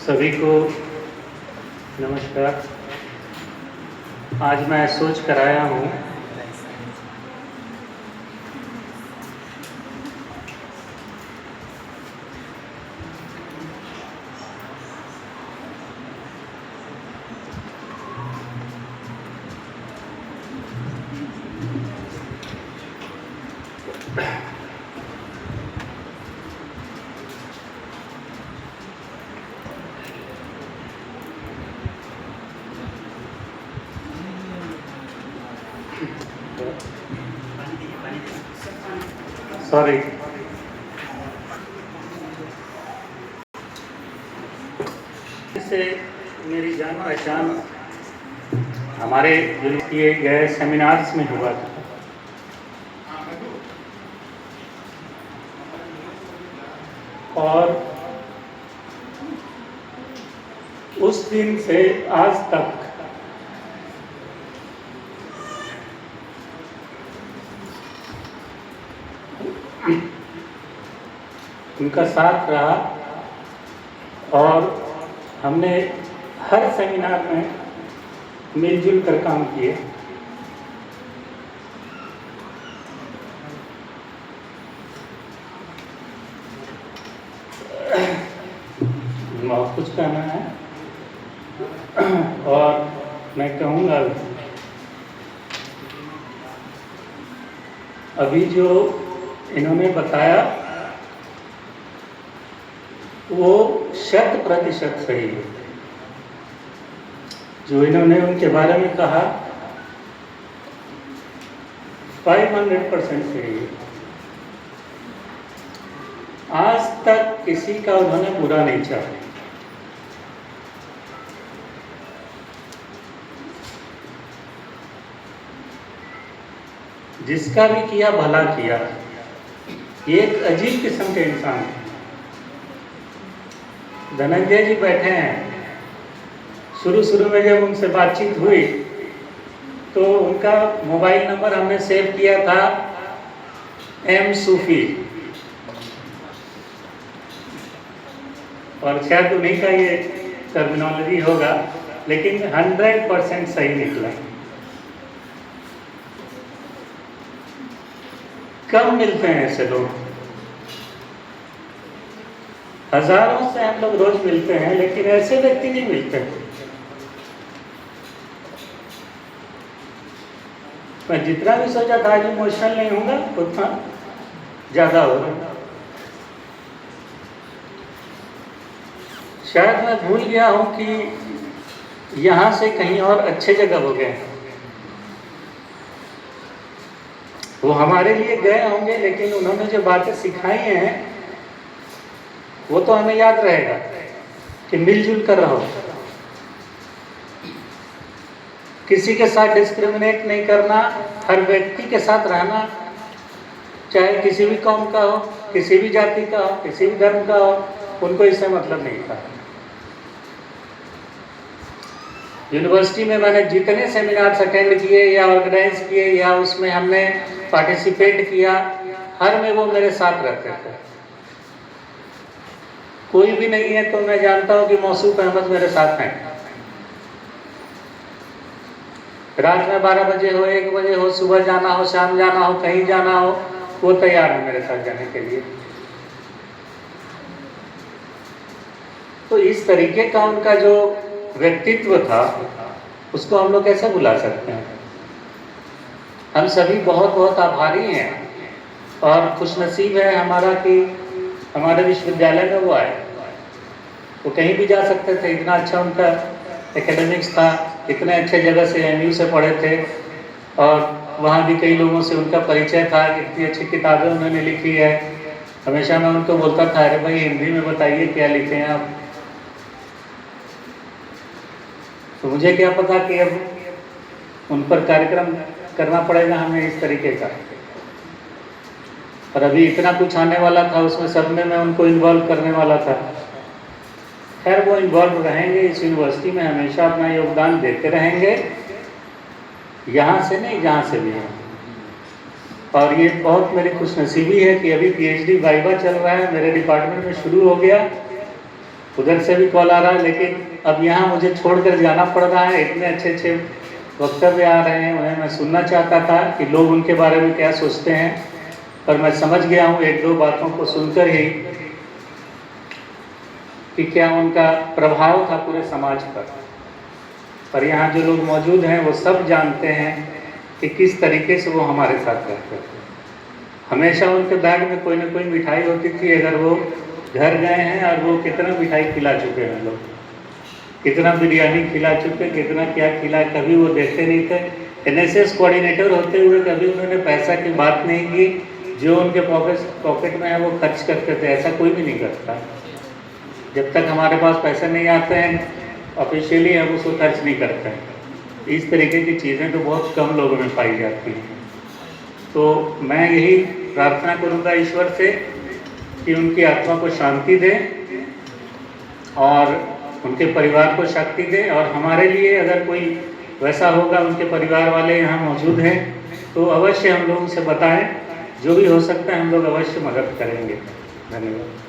सभी को नमस्कार। आज मैं सोच कर आया हूँ सॉरी से मेरी जान पहचान हमारे जो किए गए सेमिनार्स में हुआ था। और उस दिन से आज तक उनका साथ रहा और हमने हर सेमिनार में मिलजुल कर काम किए। बहुत कुछ कहना है और मैं कहूँगा अभी जो इन्होंने बताया वो 100% सही है। जो इन्होंने उनके बारे में कहा 500% सही है। आज तक किसी का उन्होंने बुरा नहीं चाहा। जिसका भी किया भला किया। एक अजीब किस्म के इंसान है। धनंजय जी बैठे हैं। शुरू में जब उनसे बातचीत हुई तो उनका मोबाइल नंबर हमने सेव किया था एम सूफी, और शायद उन्हीं का ये टर्मिनोलॉजी होगा, लेकिन 100% सही निकला। कम मिलते हैं ऐसे लोग। हजारों से हम लोग रोज मिलते हैं, लेकिन ऐसे व्यक्ति नहीं मिलते। मैं जितना भी सोचा था आज इमोशनल नहीं होगा उतना ज्यादा होगा। शायद मैं भूल गया हूं कि यहां से कहीं और अच्छे जगह हो गए। वो हमारे लिए गए होंगे, लेकिन उन्होंने जो बातें सिखाई हैं वो तो हमें याद रहेगा कि मिलजुल कर रहो, किसी के साथ डिस्क्रिमिनेट नहीं करना, हर व्यक्ति के साथ रहना, चाहे किसी भी कौम का हो, किसी भी जाति का हो, किसी भी धर्म का हो, उनको इससे मतलब नहीं था। यूनिवर्सिटी में मैंने जितने सेमिनार्स अटेंड किए या ऑर्गेनाइज किए या उसमें हमने पार्टिसिपेट किया, हर में वो मेरे साथ रहते थे। कोई भी नहीं है तो मैं जानता हूं कि मौसूफ अहमद मेरे साथ हैं। रात में 12 बजे हो, 1 बजे हो, सुबह जाना हो, शाम जाना हो, कहीं जाना हो, वो तैयार है मेरे साथ जाने के लिए। तो इस तरीके का उनका जो व्यक्तित्व था उसको हम लोग कैसे भुला सकते हैं। हम सभी बहुत बहुत आभारी हैं और खुशनसीब है हमारा कि हमारे विश्वविद्यालय में वो आए। वो कहीं भी जा सकते थे, इतना अच्छा उनका एकेडमिक्स था, इतने अच्छे जगह से एमयू से पढ़े थे और वहाँ भी कई लोगों से उनका परिचय था। कितनी अच्छी किताबें उन्होंने लिखी है। हमेशा मैं उनको बोलता था, अरे भाई हिंदी में बताइए क्या लिखे हैं आप। तो मुझे क्या पता कि अब उन पर कार्यक्रम करना पड़ेगा हमें इस तरीके का। और अभी इतना कुछ आने वाला था, उसमें सब में मैं उनको इन्वॉल्व करने वाला था। खैर वो इन्वॉल्व रहेंगे इस यूनिवर्सिटी में, हमेशा अपना योगदान देते रहेंगे, यहाँ से नहीं जहाँ से भी हैं। और ये बहुत मेरी खुशनसीबी है कि अभी पीएचडी वाइवा चल रहा है, मेरे डिपार्टमेंट में शुरू हो गया उधर से भी कॉल आ रहा है, लेकिन अब यहाँ मुझे छोड़कर जाना पड़ रहा है। इतने अच्छे अच्छे वक्तव्य आ रहे हैं, उन्हें मैं सुनना चाहता था कि लोग उनके बारे में क्या सोचते हैं, पर मैं समझ गया हूँ एक दो बातों को सुनकर ही कि क्या उनका प्रभाव था पूरे समाज पर यहाँ जो लोग मौजूद हैं वो सब जानते हैं कि किस तरीके से वो हमारे साथ रहते थे। हमेशा उनके बैग में कोई ना कोई मिठाई होती थी। अगर वो घर गए हैं और वो कितना मिठाई खिला चुके हैं लोग, कितना बिरयानी खिला चुके, कितना क्या खिला, कभी वो देखते नहीं थे। एनएसएस कोऑर्डिनेटर होते हुए कभी उन्होंने पैसा की बात नहीं की। जो उनके पॉकेट में है वो खर्च करते थे, ऐसा कोई भी नहीं करता। जब तक हमारे पास पैसे नहीं आते हैं ऑफिशियली हम उसको खर्च नहीं करते हैं। इस तरीके की चीज़ें तो बहुत कम लोगों में पाई जाती हैं। तो मैं यही प्रार्थना करूँगा ईश्वर से कि उनकी आत्मा को शांति दे और उनके परिवार को शक्ति दे। और हमारे लिए अगर कोई वैसा होगा, उनके परिवार वाले यहाँ मौजूद हैं, तो अवश्य हम लोग उसे बताएं। जो भी हो सकता है हम लोग अवश्य मदद करेंगे। धन्यवाद।